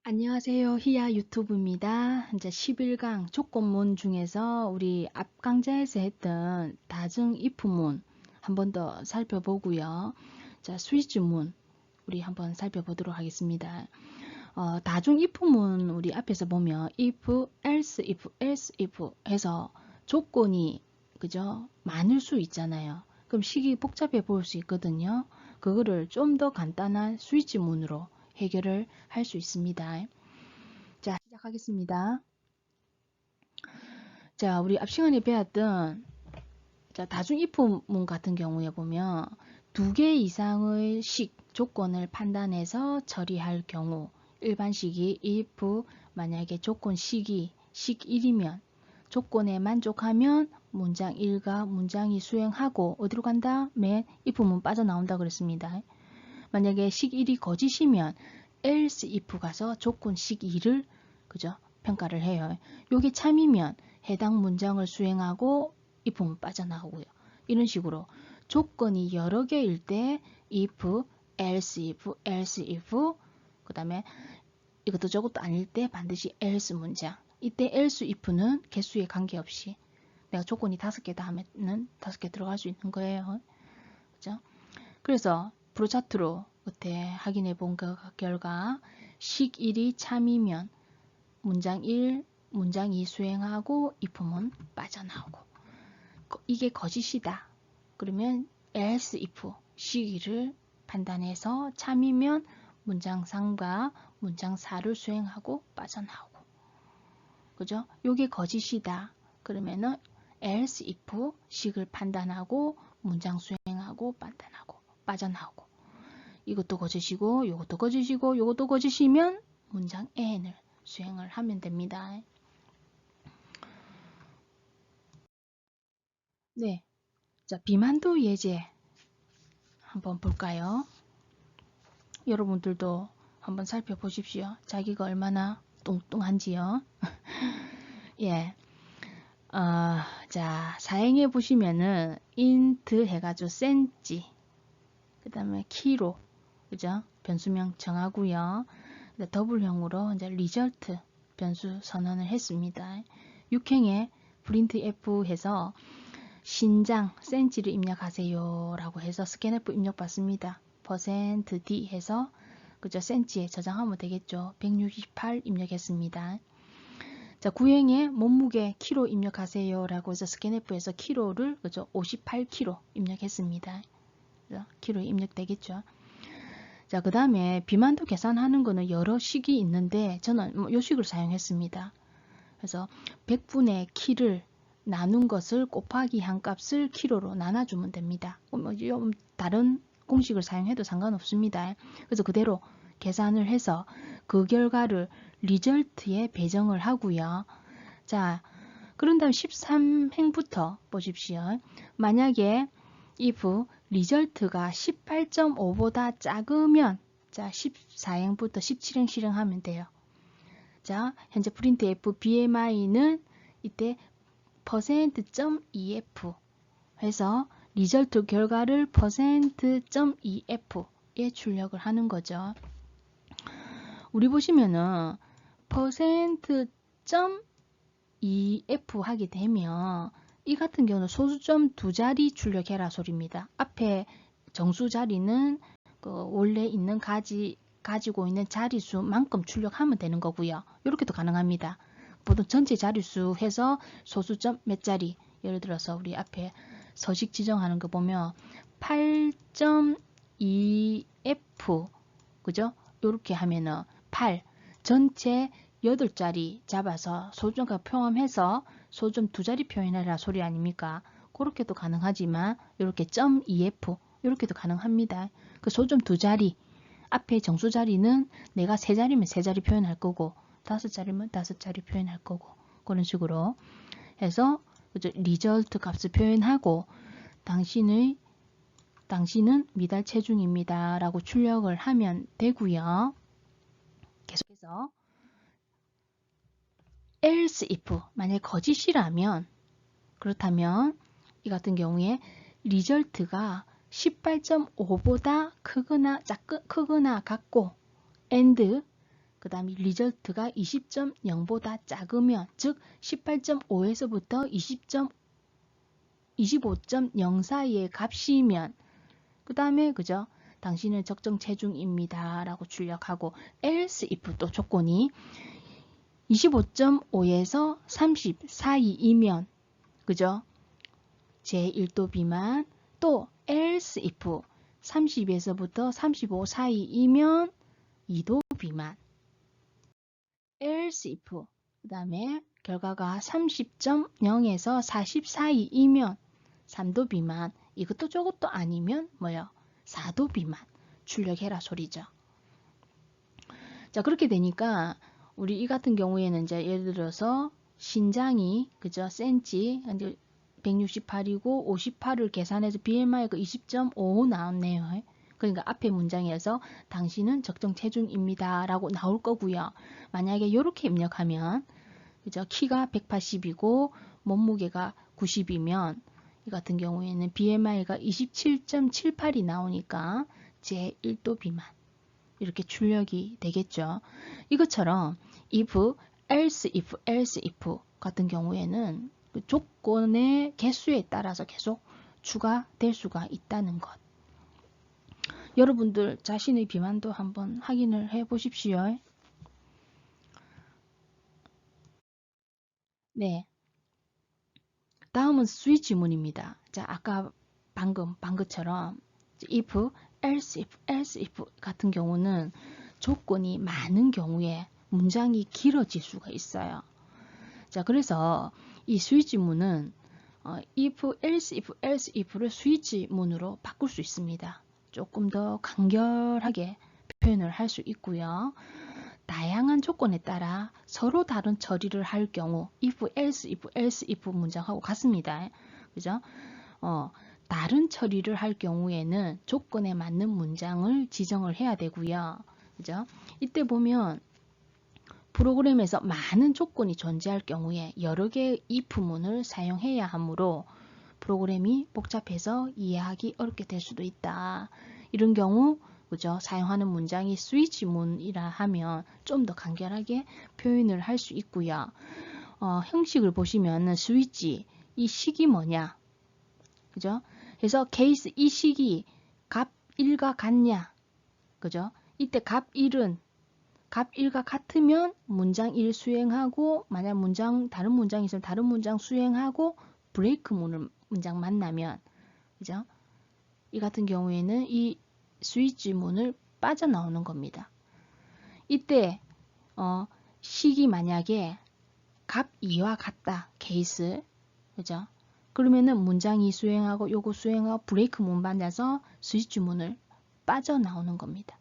안녕하세요. 희야 유튜브입니다. 이제 11강 조건문 중에서 우리 앞 강좌에서 했던 다중 if문 한 번 더 살펴보고요. 자, 스위치문 우리 한번 살펴보도록 하겠습니다. 다중 if문 우리 앞에서 보면 if, else if 해서 조건이 그죠? 많을 수 있잖아요. 그럼 식이 복잡해 보일 수 있거든요. 그거를 좀 더 간단한 스위치문으로 해결을 할 수 있습니다. 자, 시작하겠습니다. 자, 우리 앞 시간에 배웠던 다중 if문 같은 경우에 보면 두 개 이상의 식 조건을 판단해서 처리할 경우 일반식이 if 만약에 조건 식이 식 1이면 조건에 만족하면 문장 1과 문장 2 수행하고 어디로 간다? 맨 if문 빠져나온다 그랬습니다. 만약에 식 1이 거짓이면 else if 가서 조건 식 2를 그죠? 평가를 해요. 요게 참이면 해당 문장을 수행하고 if문 빠져나오고요. 이런 식으로 조건이 여러 개일 때 if, else if 그 다음에 이것도 저것도 아닐 때 반드시 else 문장. 이때 else if는 개수에 관계없이 내가 조건이 5개다 하면은 5개 들어갈 수 있는 거예요. 그죠? 그래서 프로차트로 그때 확인해 본 결과 식 1이 참이면 문장 1, 문장 2 수행하고 if문 빠져나오고 이게 거짓이다. 그러면 else if 시기를 판단해서 참이면 문장 3과 문장 4를 수행하고 빠져나오고 그죠? 요게 거짓이다. 그러면은 else if 식을 판단하고 문장 수행하고 판단하고 빠져나오고 이것도 거짓이고 이것도 거짓이고 이것도 거짓이면 문장 n을 수행을 하면 됩니다. 네, 자 비만도 예제 한번 볼까요? 여러분들도 한번 살펴보십시오. 자기가 얼마나 뚱뚱한지요. 예. 자, 사행해 보시면은 int 해가지고 센치, 그 다음에 키로, 그죠? 변수명 정하고요. 더블형으로 이제 result 변수 선언을 했습니다. 6행에 print f 해서 신장 센치를 입력하세요 라고 해서 스캔F 입력받습니다. %d 해서 그죠? 센치에 저장하면 되겠죠. 168 입력했습니다. 자, 9행에 몸무게 키로 입력하세요 라고 해서 스캔F에서 키로를 그죠? 58kg 입력했습니다. 키로 입력되겠죠. 자, 그 다음에 비만도 계산하는 거는 여러 식이 있는데 저는 요 식을 사용했습니다. 그래서 100분의 키를 나눈 것을 곱하기 한 값을 키로로 나눠주면 됩니다. 다른 공식을 사용해도 상관없습니다. 그래서 그대로 계산을 해서 그 결과를 리절트에 배정을 하고요. 자, 그런 다음 13행부터 보십시오. 만약에 if 리절트가 18.5보다 작으면 자 14행부터 17행 실행하면 돼요. 자, 현재 printf BMI는 이때 %.2f 해서 리절트 결과를 %.2f에 출력을 하는 거죠. 우리 보시면은 %.2f 하게 되면 이 같은 경우는 소수점 2자리 출력해라 소리입니다. 앞에 정수 자리는 원래 있는 가지고 있는 자릿수만큼 출력하면 되는 거고요. 이렇게도 가능합니다. 보통 전체 자릿수 해서 소수점 몇 자리, 예를 들어서 우리 앞에 서식 지정하는 거 보면 8.2f 그죠? 이렇게 하면은 8 전체 8자리 잡아서 소수점과 포함해서 소수점 2자리 표현해라 소리 아닙니까? 그렇게도 가능하지만 이렇게 .2f 이렇게도 가능합니다. 그 소수점 2자리 앞에 정수 자리는 내가 3자리면 3자리 표현할 거고 5자리면 5자리 표현할 거고 그런 식으로 해서 리절트 값을 표현하고 당신은 미달 체중입니다 라고 출력을 하면 되고요. 계속해서 else if 만약 거짓이라면 그렇다면 이 같은 경우에 리절트가 18.5보다 크거나 같고 and 그 다음에 리절트가 20.0보다 작으면, 즉 18.5에서부터 25.0 사이의 값이면, 그 다음에 그죠? 당신은 적정 체중입니다 라고 출력하고, else if 또 조건이 25.5에서 30 사이이면, 그죠? 제1도 비만. 또 else if 30에서부터 35 사이이면 2도 비만. else if 그 다음에 결과가 30.0에서 40 사이이면 3도 비만. 이것도 저것도 아니면 뭐요? 4도 비만. 출력해라 소리죠. 자, 그렇게 되니까 우리 이 같은 경우에는 이제 예를 들어서 신장이 그죠? 센치 168이고 58을 계산해서 BMI가 20.5 나왔네요. 그러니까 앞에 문장에서 당신은 적정 체중입니다 라고 나올 거고요. 만약에 이렇게 입력하면 그죠? 키가 180이고 몸무게가 90이면 이 같은 경우에는 BMI가 27.78이 나오니까 제1도 비만 이렇게 출력이 되겠죠. 이것처럼 if, else if 같은 경우에는 그 조건의 개수에 따라서 계속 추가될 수가 있다는 것. 여러분들 자신의 비만도 한번 확인을 해 보십시오. 네. 다음은 스위치 문입니다. 자, 아까 방금처럼 if, else if 같은 경우는 조건이 많은 경우에 문장이 길어질 수가 있어요. 자, 그래서 이 스위치 문은 if, else if를 스위치 문으로 바꿀 수 있습니다. 조금 더 간결하게 표현을 할 수 있고요. 다양한 조건에 따라 서로 다른 처리를 할 경우 if, else if 문장하고 같습니다. 그죠? 다른 처리를 할 경우에는 조건에 맞는 문장을 지정을 해야 되고요. 그죠? 이때 보면 프로그램에서 많은 조건이 존재할 경우에 여러 개의 if문을 사용해야 하므로 프로그램이 복잡해서 이해하기 어렵게 될 수도 있다. 이런 경우 그죠? 사용하는 문장이 스위치문이라 하면 좀 더 간결하게 표현을 할 수 있고요. 형식을 보시면 스위치, 이 식이 뭐냐? 그죠? 그래서 케이스 이 식이 값 1과 같냐? 그죠? 이때 값 1은 값 1과 같으면 문장 1 수행하고 만약 다른 문장이 있으면 다른 문장 수행하고 브레이크 문장 만나면 그죠? 이 같은 경우에는 이 스위치 문을 빠져나오는 겁니다. 이때 식이 만약에 값 2와 같다. 케이스. 그죠? 그러면은 문장 2 수행하고 요거 수행하고 브레이크 문 만나서 스위치 문을 빠져나오는 겁니다.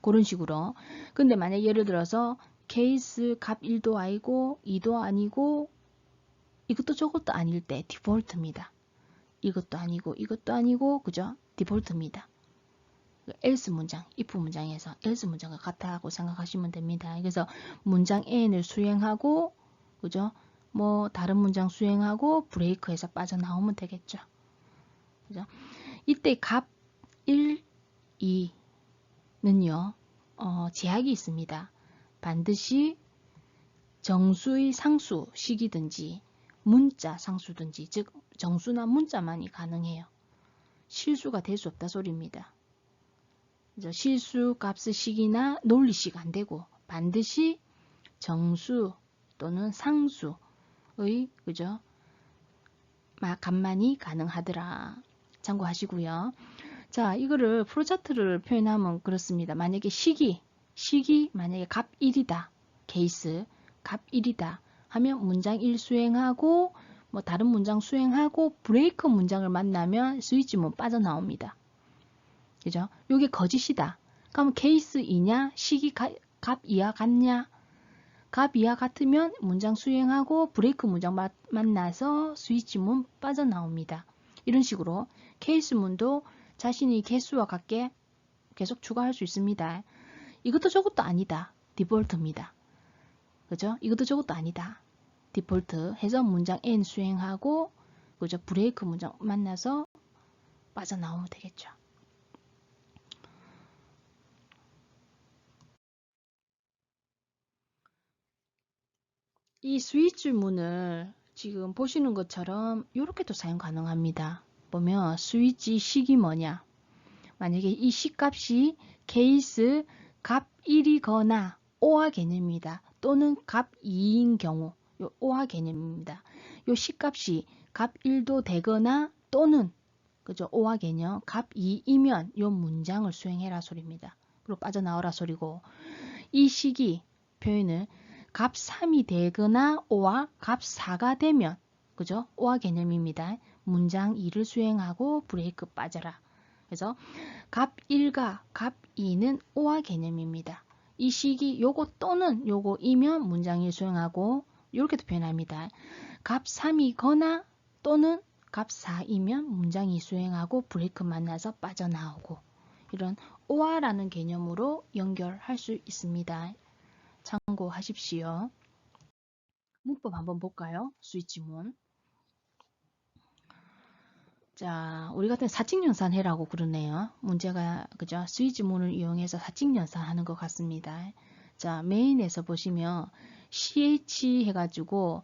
그런 식으로. 근데 만약 예를 들어서 케이스 값 1도 아니고 2도 아니고 이것도 저것도 아닐 때 디폴트입니다. 이것도 아니고 이것도 아니고 그죠? 디폴트입니다. else 문장, if 문장에서 else 문장과 같다고 생각하시면 됩니다. 그래서 문장 N을 수행하고 그죠? 뭐 다른 문장 수행하고 브레이크해서 빠져나오면 되겠죠. 그죠? 이때 값 1, 2는요. 제약이 있습니다. 반드시 정수의 상수식이든지 문자 상수든지 즉 정수나 문자만이 가능해요. 실수가 될 수 없다 소리입니다. 실수 값의 식이나 논리식 안 되고 반드시 정수 또는 상수의 그죠? 값만이 가능하더라. 참고하시고요. 자, 이거를 프로차트를 표현하면 그렇습니다. 만약에 식이 만약에 값 1이다. 케이스 값 1이다. 하면 문장 1 수행하고 뭐 다른 문장 수행하고 브레이크 문장을 만나면 스위치문 빠져나옵니다. 그죠? 요게 거짓이다. 그럼 케이스 2냐? 식이 값 2와 같냐? 값 2와 같으면 문장 수행하고 브레이크 문장 만나서 스위치문 빠져나옵니다. 이런 식으로 케이스문도 자신의 개수와 같게 계속 추가할 수 있습니다. 이것도 저것도 아니다. 디폴트입니다. 그죠? 이것도 저것도 아니다. 디폴트 해서 문장 N 수행하고 그죠? 브레이크 문장 만나서 빠져나오면 되겠죠. 이 스위치문을 지금 보시는 것처럼 이렇게도 사용 가능합니다. 보면 스위치 식이 뭐냐? 만약에 이 식값이 케이스 값 1이거나 오화 개념입니다. 또는 값 2인 경우 요 오화 개념입니다. 요 식값이 값 1도 되거나 또는 그죠? 오화 개념 값 2이면 요 문장을 수행해라 소리입니다. 그리고 빠져나오라 소리고 이 식이 표현을 값 3이 되거나 오화 값 4가 되면 그죠? 오화 개념입니다. 문장 2를 수행하고 브레이크 빠져라. 그래서 값 1과 값 2는 오화 개념입니다. 이 식이 요거 또는 요거이면 문장 1 수행하고 이렇게도 표현합니다. 값 3이거나 또는 값 4이면 문장 2 수행하고 브레이크 만나서 빠져나오고 이런 오화라는 개념으로 연결할 수 있습니다. 참고하십시오. 문법 한번 볼까요? 스위치문. 자, 우리 같은 사칙연산 해라고 그러네요. 문제가 그죠? 스위치문을 이용해서 사칙연산 하는 것 같습니다. 자, 메인에서 보시면 ch 해가지고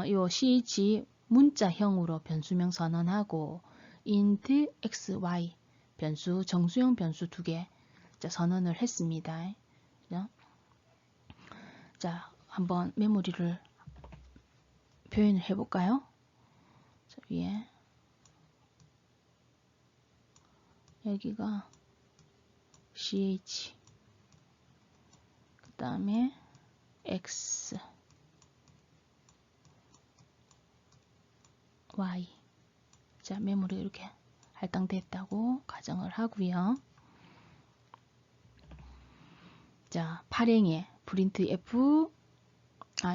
요 ch 문자형으로 변수명 선언하고 int x, y 변수 정수형 변수 2개 선언을 했습니다. 그죠? 자, 한번 메모리를 표현을 해볼까요? 자, 위에 여기가 ch 그 다음에 x y 자 메모리 이렇게 할당됐다고 가정을 하고요. 자 8행에 printf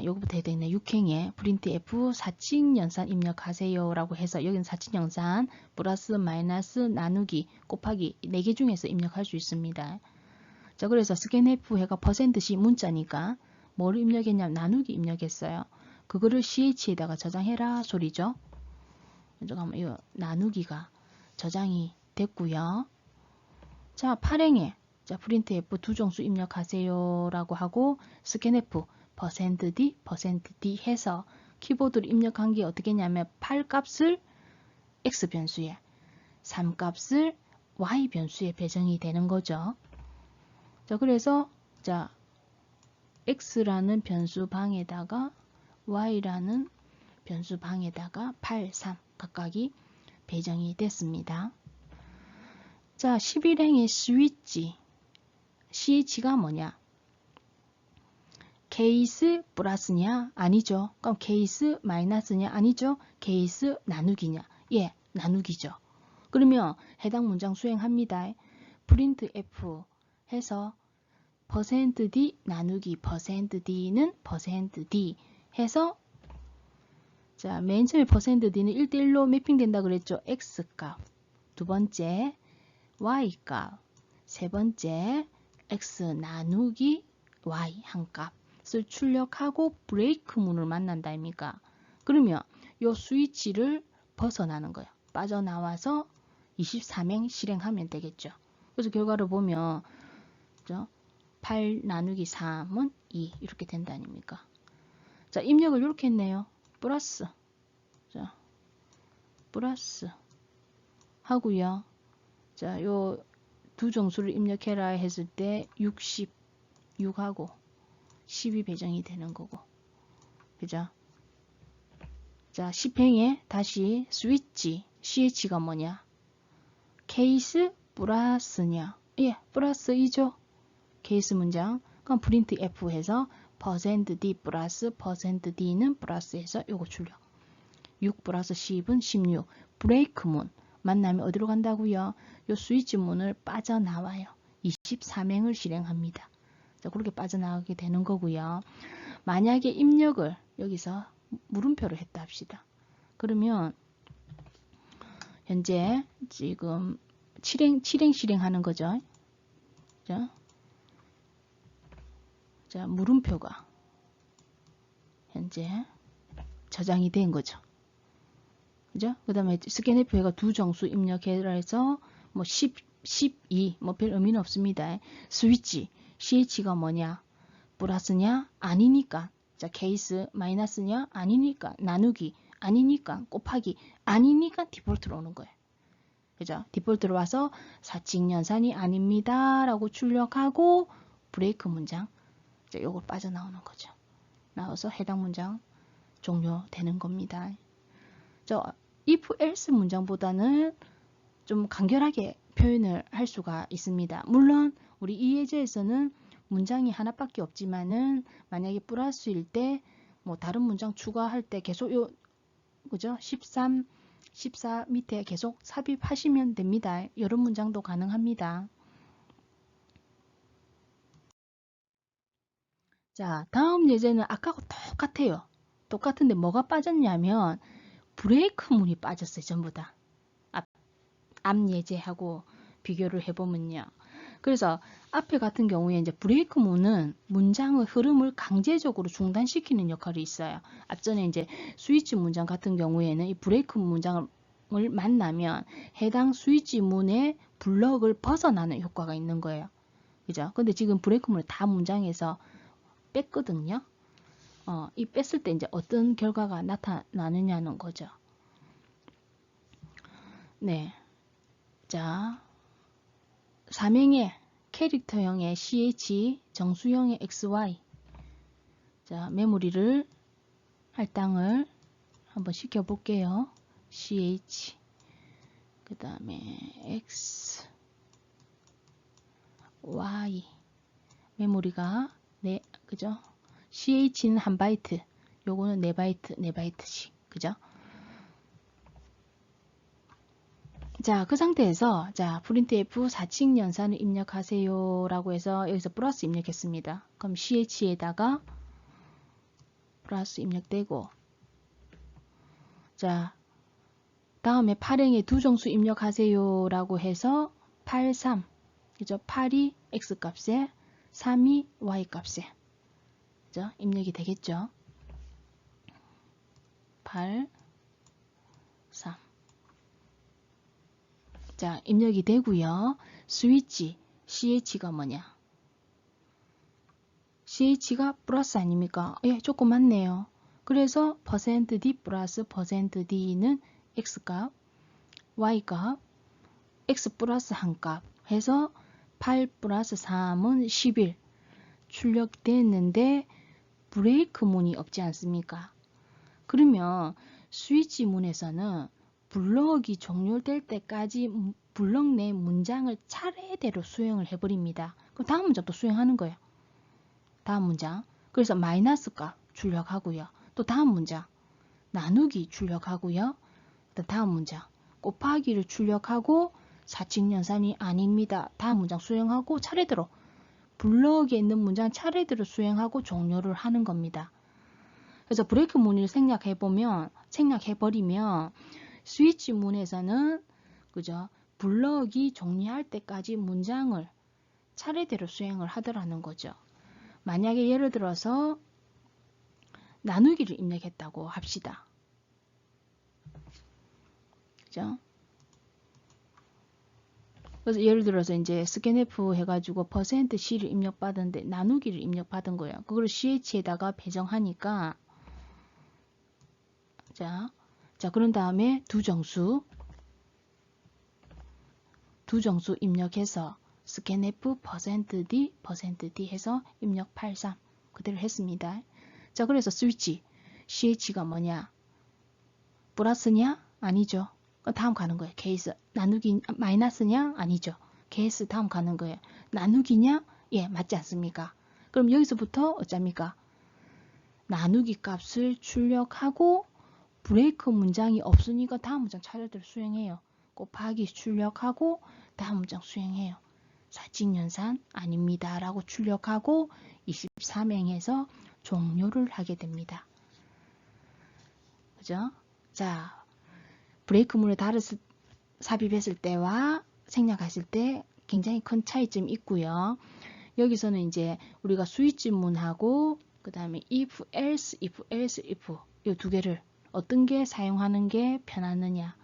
요거부터 해야 되겠네. 6행에 printf 사칙연산 입력하세요 라고 해서 여기는 사칙연산 플러스 마이너스 나누기 곱하기 4개 중에서 입력할 수 있습니다. 자 그래서 scanf 해가 %c 문자니까 뭘 입력했냐면 나누기 입력했어요. 그거를 ch에다가 저장해라 소리죠. 잠깐만 이 나누기가 저장이 됐고요. 자 8행에 자 printf 두 정수 입력하세요 라고 하고 scanf %d %d 해서 키보드로 입력한 게 어떻게 했냐면 8 값을 x 변수에 3 값을 y 변수에 배정이 되는 거죠. 자 그래서 자 x라는 변수 방에다가 y라는 변수 방에다가 8, 3 각각이 배정이 됐습니다. 자 11행의 스위치 ch가 뭐냐? 케이스 플러스냐? 아니죠. 그럼 케이스 마이너스냐? 아니죠. 케이스 나누기냐? 예, 나누기죠. 그러면 해당 문장 수행합니다. printf 해서 %d 나누기 %d는 %d 해서 자, 맨 처음에 %d는 1대1로 매핑된다 그랬죠. x값. 두 번째 y값. 세 번째 x 나누기 y 한 값을 출력하고 브레이크문을 만난다 아닙니까? 그러면 요 스위치를 벗어나는 거예요. 빠져나와서 23행 실행하면 되겠죠. 그래서 결과를 보면 8 나누기 3은 2 이렇게 된다 아닙니까? 자, 입력을 이렇게 했네요. 플러스 자, 플러스 하고요. 자, 요 두 정수를 입력해라 했을 때 66하고 10이 배정이 되는 거고. 그죠? 자, 10행에 다시 스위치 ch가 뭐냐? 케이스 플러스냐? 예, 플러스 2죠. 케이스 문장. 그럼 printf 해서 %d 플러스 %d는 플러스해서 요거 출력. 6 플러스 10은 16. 브레이크문 만나면 어디로 간다고요? 요 스위치 문을 빠져나와요. 23행을 실행합니다. 자, 그렇게 빠져나가게 되는 거고요. 만약에 입력을 여기서 물음표를 했다 합시다. 그러면 현재 지금 7행 실행하는 거죠. 자, 물음표가 현재 저장이 된 거죠. 그죠? 그 다음에 scanf가 두 정수 입력해라 해서 뭐 10, 12, 뭐 별 의미는 없습니다. 스위치, ch가 뭐냐? 플러스냐? 아니니까 자, 케이스 마이너스냐? 아니니까 나누기, 아니니까 곱하기, 아니니까 디폴트로 오는 거예요. 그죠? 디폴트로 와서 사칙연산이 아닙니다 라고 출력하고 브레이크 문장, 요거 빠져나오는 거죠. 나와서 해당 문장 종료되는 겁니다. if else 문장보다는 좀 간결하게 표현을 할 수가 있습니다. 물론 우리 이 예제에서는 문장이 하나밖에 없지만은 만약에 플러스일 때 뭐 다른 문장 추가할 때 계속 그죠? 13, 14 밑에 계속 삽입하시면 됩니다. 이런 문장도 가능합니다. 자, 다음 예제는 아까하고 똑같아요. 똑같은데 뭐가 빠졌냐면 브레이크 문이 빠졌어요. 전부 다. 앞 예제하고 비교를 해보면요. 그래서 앞에 같은 경우에 이제 브레이크 문은 문장의 흐름을 강제적으로 중단시키는 역할이 있어요. 앞전에 이제 스위치 문장 같은 경우에는 이 브레이크 문장을 만나면 해당 스위치 문의 블럭을 벗어나는 효과가 있는 거예요. 그죠? 근데 지금 브레이크 문을 다 문장에서 뺐거든요. 이 뺐을 때 이제 어떤 결과가 나타나느냐는 거죠. 네. 자, 삼행의 캐릭터형의 ch, 정수형의 xy. 자, 메모리를 할당을 한번 시켜볼게요. ch, 그 다음에 x, y. 메모리가 그죠? ch는 1바이트, 요거는 4바이트, 4바이트씩, 그죠? 자, 그 상태에서 자, printf 4칙 연산을 입력하세요 라고 해서 여기서 플러스 입력했습니다. 그럼 ch에다가 플러스 입력되고, 자, 다음에 8행에 두 정수 입력하세요 라고 해서 8, 3, 그죠? 8이 x값에 3이 y값에, 그죠? 입력이 되겠죠? 8, 3. 자, 입력이 되고요. 스위치 ch가 뭐냐? ch가 플러스 아닙니까? 예, 조금 맞네요. 그래서 %d 플러스 %d는 x값, y값, x 플러스 1값 해서 8 플러스 3은 11 출력됐는데 브레이크 문이 없지 않습니까? 그러면 스위치 문에서는 블럭이 종료될 때까지 블럭 내 문장을 차례대로 수행을 해버립니다. 그럼 다음 문장도 수행하는 거예요. 다음 문장. 그래서 마이너스 값 출력하고요. 또 다음 문장. 나누기 출력하고요. 또 다음 문장. 곱하기를 출력하고 사칙연산이 아닙니다. 다음 문장 수행하고 차례대로 블럭에 있는 문장 차례대로 수행하고 종료를 하는 겁니다. 그래서 브레이크 문을 생략해버리면 스위치 문에서는 그죠? 블럭이 종료할 때까지 문장을 차례대로 수행을 하더라는 거죠. 만약에 예를 들어서 나누기를 입력했다고 합시다. 그죠? 그래서 예를 들어서 이제 스캔F 해가지고 %C를 입력받았는데 나누기를 입력받은 거예요. 그걸 CH에다가 배정하니까 자, 그런 다음에 두 정수 입력해서 스캔F %D 해서 입력 83 그대로 했습니다. 자, 그래서 스위치 CH가 뭐냐? 플러스냐? 아니죠. 다음 가는 거예요. 케이스 나누기 마이너스냐? 아니죠. 케이스 다음 가는 거예요. 나누기냐? 예, 맞지 않습니까? 그럼 여기서부터 어쩝니까? 나누기 값을 출력하고 브레이크 문장이 없으니까 다음 문장 차례대로 수행해요. 곱하기 출력하고 다음 문장 수행해요. 사칙연산 아닙니다 라고 출력하고 23행에서 종료를 하게 됩니다. 그죠? 자, 브레이크 문을 삽입했을 때와 생략했을 때 굉장히 큰 차이점이 있고요. 여기서는 이제 우리가 스위치 문하고 그 다음에 if, else, if 이 두 개를 어떤 게 사용하는 게 편하느냐.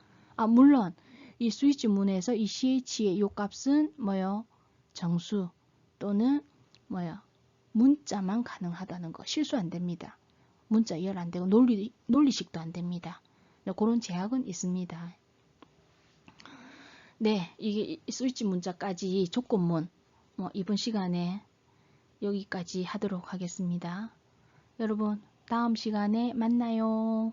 물론 이 스위치 문에서 이 ch의 요 값은 뭐요? 정수 또는 뭐요? 문자만 가능하다는 거 실수 안 됩니다. 문자 열 안 되고 논리식도 안 됩니다. 그런 제약은 있습니다. 네, 이게 스위치 문자까지 조건문 이번 시간에 여기까지 하도록 하겠습니다. 여러분, 다음 시간에 만나요.